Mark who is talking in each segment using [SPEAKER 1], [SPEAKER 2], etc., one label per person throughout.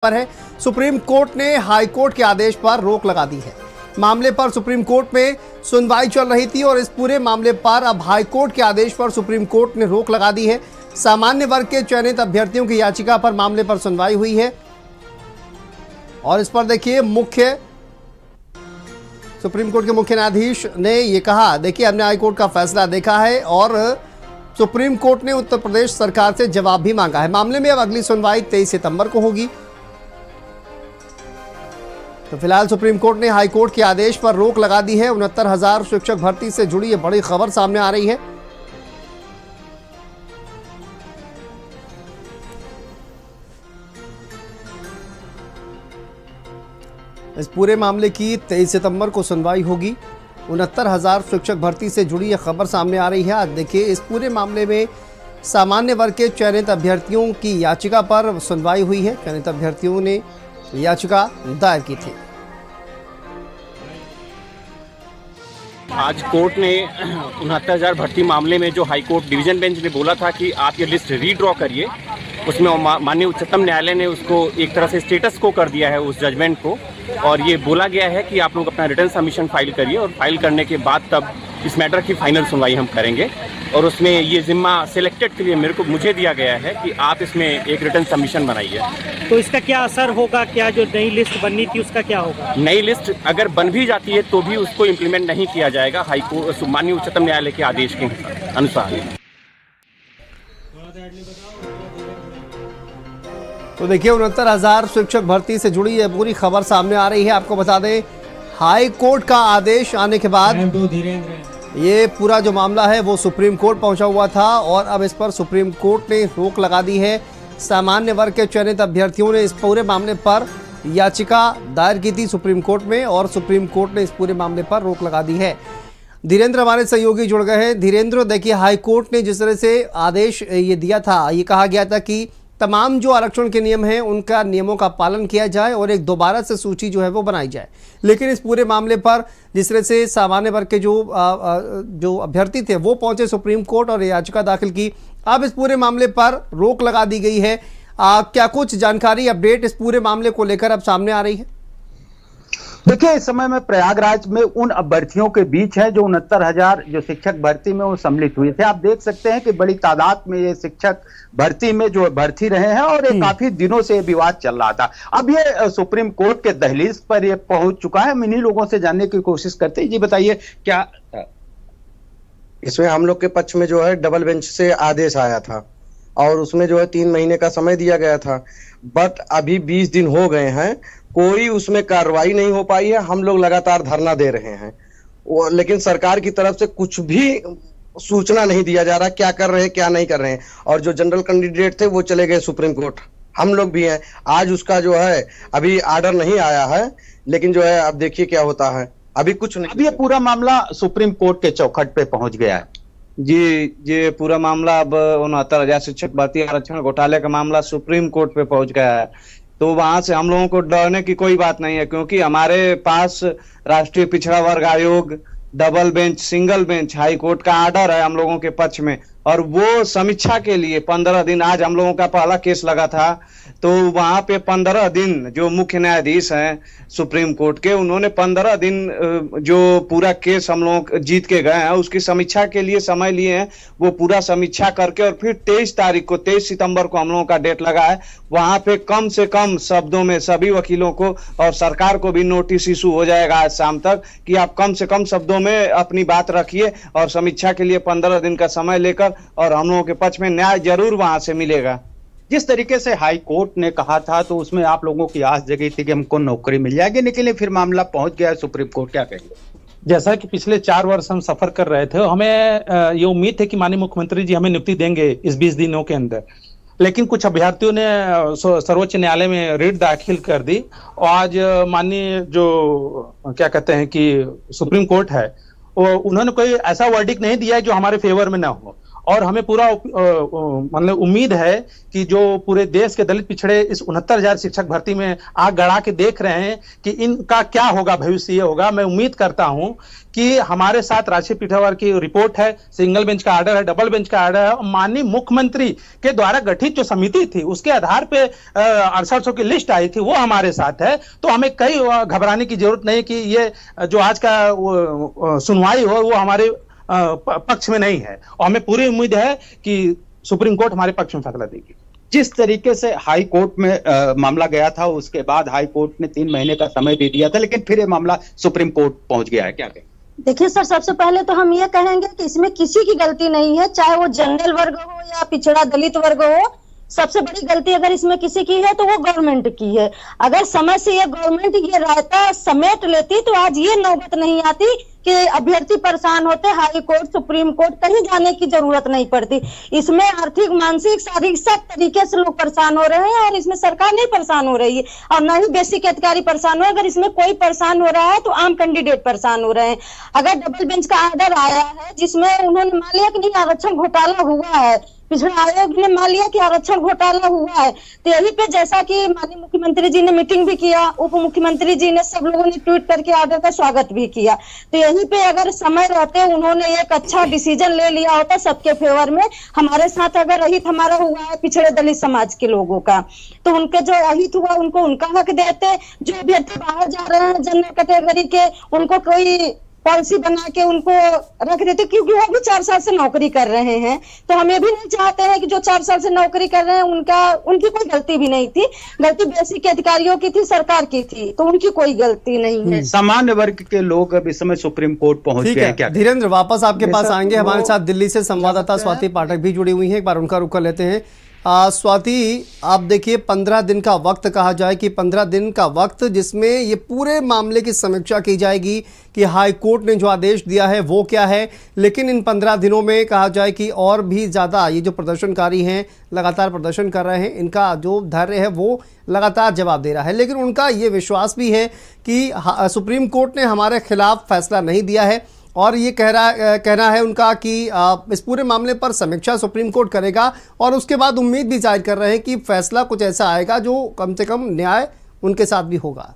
[SPEAKER 1] पर है। Supreme court ने हाई कोर्ट के आदेश पर रोक लगा दी है। मामले पर सुप्रीम कोर्ट में सुनवाई चल रही थी और इस पूरे मामले पर अब हाई कोर्ट के आदेश पर सुप्रीम कोर्ट ने रोक लगा दी है। सामान्य वर्ग के चयनित अभ्यर्थियों की याचिका पर मामले पर सुनवाई हुई है और इस पर देखिए सुप्रीम कोर्ट के मुख्य न्यायाधीश ने यह कहा, देखिए हमने हाई कोर्ट का फैसला देखा है और सुप्रीम कोर्ट ने उत्तर प्रदेश सरकार से जवाब भी मांगा है। मामले में अब अगली सुनवाई 23 सितंबर को होगी। तो फिलहाल सुप्रीम कोर्ट ने हाई कोर्ट के आदेश पर रोक लगा दी है। 69,000 शिक्षक भर्ती से जुड़ी ये बड़ी खबर सामने आ रही है। इस पूरे मामले की 23 सितंबर को सुनवाई होगी। 69,000 शिक्षक भर्ती से जुड़ी यह खबर सामने आ रही है। आज देखिए इस पूरे मामले में सामान्य वर्ग के चयनित अभ्यर्थियों की याचिका पर सुनवाई हुई है। चयनित अभ्यर्थियों ने याचिका दायर की थी।
[SPEAKER 2] आज कोर्ट ने 69,000 भर्ती मामले में जो हाई कोर्ट डिवीजन बेंच ने बोला था कि आप ये लिस्ट रीड्रॉ करिए, उसमें माननीय उच्चतम न्यायालय ने उसको एक तरह से स्टेटस को कर दिया है उस जजमेंट को, और ये बोला गया है कि आप लोग अपना रिटर्न सबमिशन फाइल करिए और फाइल करने के बाद तब इस मैटर की फाइनल सुनवाई हम करेंगे। और उसमें ये जिम्मा सिलेक्टेड के लिए मुझे दिया गया है कि आप इसमें एक रिटर्न सबमिशन बनाइए।
[SPEAKER 3] तो इसका क्या असर होगा? क्या जो नई लिस्ट बननी थी उसका क्या होगा?
[SPEAKER 2] नई लिस्ट अगर बन भी जाती है तो भी उसको इम्प्लीमेंट नहीं किया जाएगा हाई कोर्ट माननीय उच्चतम न्यायालय के आदेश के अनुसार।
[SPEAKER 1] तो देखिए 69,000 शिक्षक भर्ती से जुड़ी ये पूरी खबर सामने आ रही है। आपको बता दें हाई कोर्ट का आदेश आने के बाद ये पूरा जो मामला है वो सुप्रीम कोर्ट पहुंचा हुआ था और अब इस पर सुप्रीम कोर्ट ने रोक लगा दी है। सामान्य वर्ग के चयनित अभ्यर्थियों ने इस पूरे मामले पर याचिका दायर की थी सुप्रीम कोर्ट में और सुप्रीम कोर्ट ने इस पूरे मामले पर रोक लगा दी है। धीरेन्द्र हमारे सहयोगी जुड़ गए हैं। धीरेन्द्र, देखिए हाई कोर्ट ने जिस तरह से आदेश ये दिया था, ये कहा गया था कि तमाम जो आरक्षण के नियम हैं उनका नियमों का पालन किया जाए और एक दोबारा से सूची जो है वो बनाई जाए। लेकिन इस पूरे मामले पर जिस तरह से सामान्य वर्ग के जो अभ्यर्थी थे वो पहुंचे सुप्रीम कोर्ट और याचिका दाखिल की, अब इस पूरे मामले पर रोक लगा दी गई है। क्या कुछ जानकारी अपडेट इस पूरे मामले को लेकर अब सामने आ रही है?
[SPEAKER 4] देखिए इस समय में प्रयागराज में उन अभ्यर्थियों के बीच है जो 69,000 जो शिक्षक भर्ती में वो सम्मिलित हुए थे। आप देख सकते हैं कि बड़ी तादाद में ये शिक्षक भर्ती में जो भर्ती रहे हैं और ये काफी दिनों से विवाद चल रहा था। अब ये सुप्रीम कोर्ट के दहलीज पर ये पहुंच चुका है। हम इन्हीं लोगों से जानने की कोशिश करते हैं। जी बताइए क्या
[SPEAKER 5] इसमें हम लोग के पक्ष में जो है डबल बेंच से आदेश आया था और उसमें जो है 3 महीने का समय दिया गया था, बट अभी 20 दिन हो गए हैं, कोई उसमें कार्रवाई नहीं हो पाई है। हम लोग लगातार धरना दे रहे हैं लेकिन सरकार की तरफ से कुछ भी सूचना नहीं दिया जा रहा क्या कर रहे हैं क्या नहीं कर रहे हैं। और जो जनरल कैंडिडेट थे वो चले गए सुप्रीम कोर्ट, हम लोग भी हैं। आज उसका जो है अभी आर्डर नहीं आया है, लेकिन जो है अब देखिए क्या होता है। अभी कुछ नहीं।
[SPEAKER 4] अभी ये पूरा मामला सुप्रीम कोर्ट के चौखट पे पहुंच गया है।
[SPEAKER 6] जी, ये पूरा मामला अब 69,000 शिक्षक भर्ती आरक्षण घोटाले का मामला सुप्रीम कोर्ट पे पहुंच गया है। तो वहां से हम लोगों को डरने की कोई बात नहीं है, क्योंकि हमारे पास राष्ट्रीय पिछड़ा वर्ग आयोग, double bench, single bench, high court का आर्डर है हम लोगों के पक्ष में। और वो समीक्षा के लिए 15 दिन, आज हम लोगों का पहला केस लगा था तो वहां पे 15 दिन जो मुख्य न्यायाधीश हैं सुप्रीम कोर्ट के, उन्होंने 15 दिन जो पूरा केस हम लोग जीत के गए हैं उसकी समीक्षा के लिए समय लिए हैं। वो पूरा समीक्षा करके और फिर 23 सितंबर को हम लोगों का डेट लगा है। वहां पे कम से कम शब्दों में सभी वकीलों को और सरकार को भी नोटिस इशू हो जाएगा आज शाम तक कि आप कम से कम शब्दों में अपनी बात रखिए और समीक्षा के लिए 15 दिन का समय लेकर, और हम लोगों के पक्ष में न्याय जरूर वहां से मिलेगा।
[SPEAKER 4] जिस तरीके से हाई कोर्ट ने कहा था तो उसमें आप लोगों की आस जगी थी कि हमको नौकरी मिल जाएगी, लेकिन फिर मामला पहुंच गया सुप्रीम कोर्ट, क्या कहेंगे?
[SPEAKER 7] जैसा कि पिछले 4 वर्ष हम सफर कर रहे थे, हमें ये उम्मीद थी कि माननीय मुख्यमंत्री जी हमें नियुक्ति देंगे इस 20 दिनों के अंदर, लेकिन कुछ अभ्यर्थियों ने सर्वोच्च न्यायालय में रिट दाखिल कर दी और आज माननीय जो क्या कहते हैं कि सुप्रीम कोर्ट है, उन्होंने कोई ऐसा वर्डिक्ट नहीं दिया है जो हमारे फेवर में ना हो। और हमें पूरा मतलब उम्मीद है कि जो पूरे देश के दलित पिछड़े इस 69,000 शिक्षक भर्ती में आग गड़ा के देख रहे हैं कि इनका क्या होगा, भविष्य ये होगा। मैं उम्मीद करता हूं कि हमारे साथ राष्ट्रीय पीठावर की रिपोर्ट है, सिंगल बेंच का आर्डर है, डबल बेंच का आर्डर है, माननीय मुख्यमंत्री के द्वारा गठित जो समिति थी उसके आधार पे 6800 की लिस्ट आई थी, वो हमारे साथ है। तो हमें कई घबराने की जरूरत नहीं कि ये जो आज का सुनवाई हो वो हमारे पक्ष में नहीं है, और हमें पूरी उम्मीद है कि सुप्रीम कोर्ट हमारे पक्ष में फैसला देगी।
[SPEAKER 4] जिस तरीके से हाई कोर्ट में मामला गया था, उसके बाद हाई कोर्ट ने 3 महीने का समय दे दिया था, लेकिन फिर ये मामला सुप्रीम कोर्ट पहुंच गया है, क्या कहें?
[SPEAKER 8] देखिए सर, सबसे पहले तो हम ये कहेंगे कि इसमें किसी की गलती नहीं है, चाहे वो जनरल वर्ग हो या पिछड़ा दलित वर्ग हो। सबसे बड़ी गलती अगर इसमें किसी की है तो वो गवर्नमेंट की है। अगर समय से ये गवर्नमेंट ये रायता समेट लेती तो आज ये नौबत नहीं आती कि अभ्यर्थी परेशान होते, हाई कोर्ट, सुप्रीम कोर्ट, कहीं जाने की जरूरत नहीं पड़ती। इसमें आर्थिक, मानसिक, शारीरिक सब तरीके से लोग परेशान हो रहे हैं, और इसमें सरकार नहीं परेशान हो रही है और न ही बेसिक अधिकारी परेशान हो। अगर इसमें कोई परेशान हो रहा है तो आम कैंडिडेट परेशान हो रहे हैं। अगर डबल बेंच का आर्डर आया है जिसमें उन्होंने मान लिया कि नहीं आरक्षण घोटाला हुआ है, पिछड़ा आयोग ने मान लिया कि आरक्षण घोटाला हुआ है, तो यही पे जैसा कि माननीय मुख्यमंत्री जी ने मीटिंग भी किया, उप मुख्यमंत्री जी ने, सब लोगों ने ट्वीट करके आर्डर का स्वागत भी किया, तो यहीं पे अगर समय रहते उन्होंने एक अच्छा डिसीजन ले लिया होता सबके फेवर में। हमारे साथ अगर अहित हमारा हुआ है पिछड़े दलित समाज के लोगों का, तो उनके जो अहित हुआ उनको उनका हक देते। जो अभ्यर्थी बाहर जा रहे हैं जनरल कैटेगरी के, उनको कोई पॉलिसी बना के उनको रख देते, क्योंकि वो भी 4 साल से नौकरी कर रहे हैं। तो हम ये भी नहीं चाहते हैं कि जो 4 साल से नौकरी कर रहे हैं उनकी कोई गलती भी नहीं थी, गलती बेसिक अधिकारियों की थी, सरकार की थी, तो उनकी कोई गलती नहीं है।
[SPEAKER 4] सामान्य वर्ग के लोग अब इस समय सुप्रीम कोर्ट पहुंच गए हैं, क्या?
[SPEAKER 1] धीरेन्द्र, वापस आपके पास आएंगे। हमारे साथ दिल्ली से संवाददाता स्वाति पाठक भी जुड़ी हुई है, एक बार उनका रुख कर लेते हैं। स्वाति, आप देखिए 15 दिन का वक्त कहा जाए कि 15 दिन का वक्त जिसमें ये पूरे मामले की समीक्षा की जाएगी कि हाई कोर्ट ने जो आदेश दिया है वो क्या है, लेकिन इन 15 दिनों में कहा जाए कि और भी ज़्यादा ये जो प्रदर्शनकारी हैं लगातार प्रदर्शन कर रहे हैं, इनका जो धैर्य है वो लगातार जवाब दे रहा है, लेकिन उनका ये विश्वास भी है कि सुप्रीम कोर्ट ने हमारे खिलाफ फैसला नहीं दिया है, और ये कहना है उनका कि इस पूरे मामले पर समीक्षा सुप्रीम कोर्ट करेगा, और उसके बाद उम्मीद भी जाहिर कर रहे हैं कि फैसला कुछ ऐसा आएगा जो कम से कम न्याय उनके साथ भी होगा।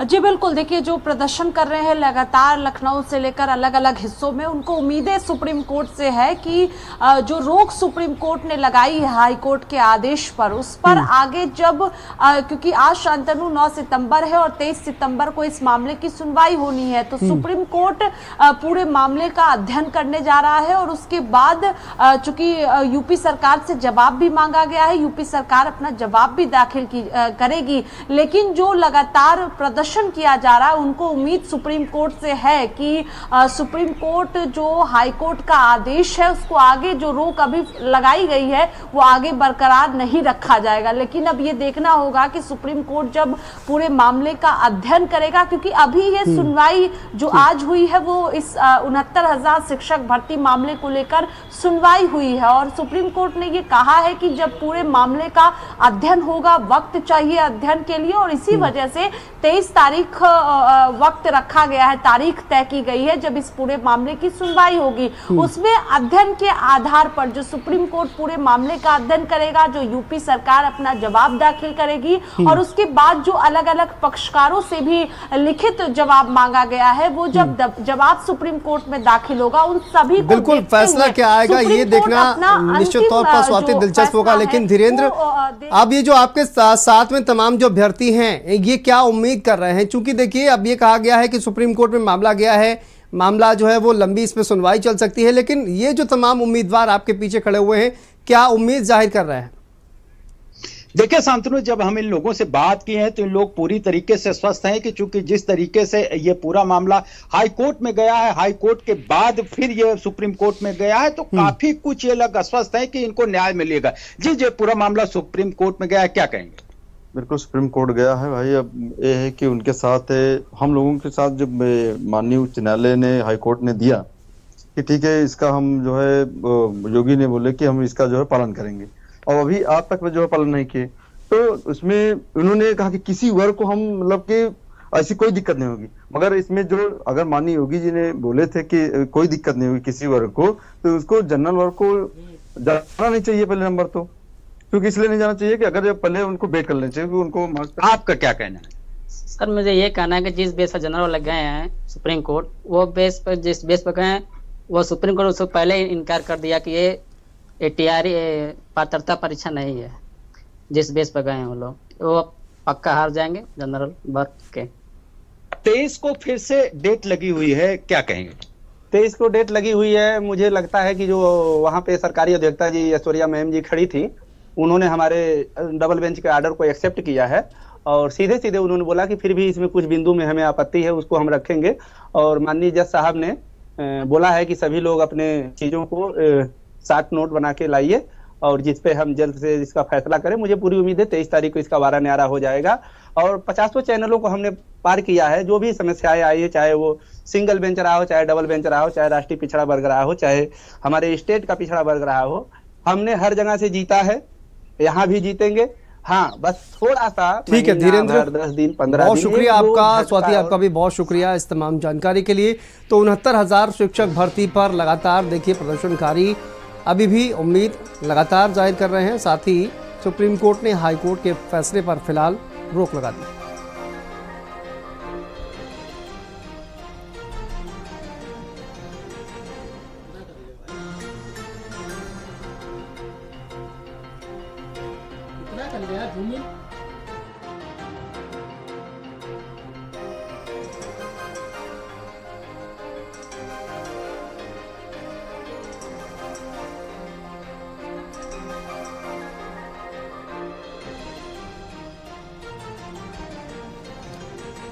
[SPEAKER 9] जी बिल्कुल, देखिए जो प्रदर्शन कर रहे हैं लगातार लखनऊ से लेकर अलग अलग हिस्सों में, उनको उम्मीदें सुप्रीम कोर्ट से है कि जो रोक सुप्रीम कोर्ट ने लगाई है हाई कोर्ट के आदेश पर, उस पर आगे जब क्योंकि आज शांतनु 9 सितंबर है और 23 सितंबर को इस मामले की सुनवाई होनी है, तो सुप्रीम कोर्ट पूरे मामले का अध्ययन करने जा रहा है, और उसके बाद चूंकि यूपी सरकार से जवाब भी मांगा गया है, यूपी सरकार अपना जवाब भी दाखिल करेगी, लेकिन जो लगातार प्रदर्शन किया जा रहा है उनको उम्मीद सुप्रीम कोर्ट से है कि सुप्रीम कोर्ट जो हाई कोर्ट का आदेश है उसको आगे जो रोक अभी लगाई गई है वो आगे बरकरार नहीं रखा जाएगा। लेकिन अब ये देखना होगा कि सुप्रीम कोर्ट जब पूरे मामले का अध्ययन करेगा, क्योंकि अभी ये सुनवाई जो आज हुई है वो इस 69,000 शिक्षक भर्ती मामले को लेकर सुनवाई हुई है, और सुप्रीम कोर्ट ने ये कहा है कि जब पूरे मामले का अध्ययन होगा, वक्त चाहिए अध्ययन के लिए, और इसी वजह से 23 तारीख वक्त रखा गया है, तारीख तय की गई है जब इस पूरे मामले की सुनवाई होगी। उसमें अध्ययन के आधार पर जो सुप्रीम कोर्ट पूरे मामले का अध्ययन करेगा, जो यूपी सरकार अपना जवाब दाखिल करेगी, और उसके बाद जो अलग अलग पक्षकारों से भी लिखित जवाब मांगा गया है, वो जब जवाब सुप्रीम कोर्ट में दाखिल होगा उन सभी को
[SPEAKER 1] बिल्कुल फैसला क्या आएगा ये देखना निश्चित तौर पर स्वाति दिलचस्प होगा। लेकिन धीरेन्द्र, अब ये जो आपके साथ में तमाम जो अभ्यर्थी हैं ये क्या उम्मीद कर रहे हैं? चूंकि देखिए अब ये कहा गया है कि सुप्रीम कोर्ट में मामला गया है, मामला जो है वो लंबी इसमें सुनवाई चल सकती है, लेकिन ये जो तमाम उम्मीदवार आपके पीछे खड़े हुए हैं क्या उम्मीद जाहिर कर रहे हैं?
[SPEAKER 4] देखिए शांतनु, जब हम इन लोगों से बात की है तो इन लोग पूरी तरीके से स्वस्थ हैं कि चूंकि जिस तरीके से ये पूरा मामला हाई कोर्ट में गया है, हाई कोर्ट के बाद फिर ये सुप्रीम कोर्ट में गया है, तो काफी कुछ ये लोग अस्वस्थ हैं कि इनको न्याय मिलेगा। जी जो पूरा मामला सुप्रीम कोर्ट में गया है, क्या कहेंगे?
[SPEAKER 10] बिल्कुल सुप्रीम कोर्ट गया है भाई। अब ये है कि उनके साथ हम लोगों के साथ जब माननीय उच्च न्यायालय ने, हाई कोर्ट ने दिया कि ठीक है इसका हम जो है, योगी ने बोले कि हम इसका जो है पालन करेंगे, और अभी आज तक जो है पालन नहीं किए, तो उसमें उन्होंने कहा कि किसी वर्ग को हम मतलब कि ऐसी कोई दिक्कत नहीं होगी। मगर इसमें जो अगर माननीय योगी जी ने बोले थे कि कोई दिक्कत नहीं होगी किसी वर्ग को, तो उसको जनरल वर्ग को जाना नहीं चाहिए पहले नंबर तो, क्योंकि इसलिए नहीं जाना चाहिए कि अगर पहले उनको वेट कर लेना चाहिए, उनको।
[SPEAKER 6] आपका क्या कहना है?
[SPEAKER 11] सर मुझे ये कहना है कि जिस बेस पर जनरल लग गए हैं सुप्रीम कोर्ट, वो बेस पर जिस बेस पर गए हैं वो सुप्रीम कोर्ट उसको पहले ही इनकार कर दिया कि ये टीआरई पात्रता परीक्षा नहीं है। जिस बेस पर गए हैं वो लोग, वो पक्का हार जाएंगे जनरल वर्ग के।
[SPEAKER 6] 23 को फिर से डेट लगी हुई है, क्या कहेंगे?
[SPEAKER 7] 23 को डेट लगी हुई है। मुझे लगता है कि जो वहां पे सरकारी अध्यक्षा जी ऐश्वर्या मैम जी खड़ी थी, उन्होंने हमारे डबल बेंच के आर्डर को एक्सेप्ट किया है और सीधे सीधे उन्होंने बोला कि फिर भी इसमें कुछ बिंदु में हमें आपत्ति है, उसको हम रखेंगे। और माननीय जज साहब ने बोला है कि सभी लोग अपने चीजों को शार्ट नोट बना के लाइए और जिस पे हम जल्द से इसका फैसला करें। मुझे पूरी उम्मीद है 23 तारीख को इसका वारा न्यारा हो जाएगा और 50 चैनलों को हमने पार किया है। जो भी समस्याएं आई है, चाहे वो सिंगल बेंच रहा हो, चाहे डबल बेंच रहा हो, चाहे राष्ट्रीय पिछड़ा वर्ग रहा हो, चाहे हमारे स्टेट का पिछड़ा वर्ग रहा हो, हमने हर जगह से जीता है, यहाँ भी जीतेंगे। हाँ, बस थोड़ा सा
[SPEAKER 1] ठीक है धीरेन्द्र,
[SPEAKER 7] 10 दिन 15
[SPEAKER 1] बहुत
[SPEAKER 7] दिन
[SPEAKER 1] शुक्रिया आपका। स्वाति आपका भी बहुत शुक्रिया इस तमाम जानकारी के लिए। तो 69,000 शिक्षक भर्ती पर लगातार देखिए प्रदर्शनकारी अभी भी उम्मीद लगातार जाहिर कर रहे हैं। साथ ही सुप्रीम कोर्ट ने हाई कोर्ट के फैसले पर फिलहाल रोक लगा दी।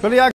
[SPEAKER 1] चलिए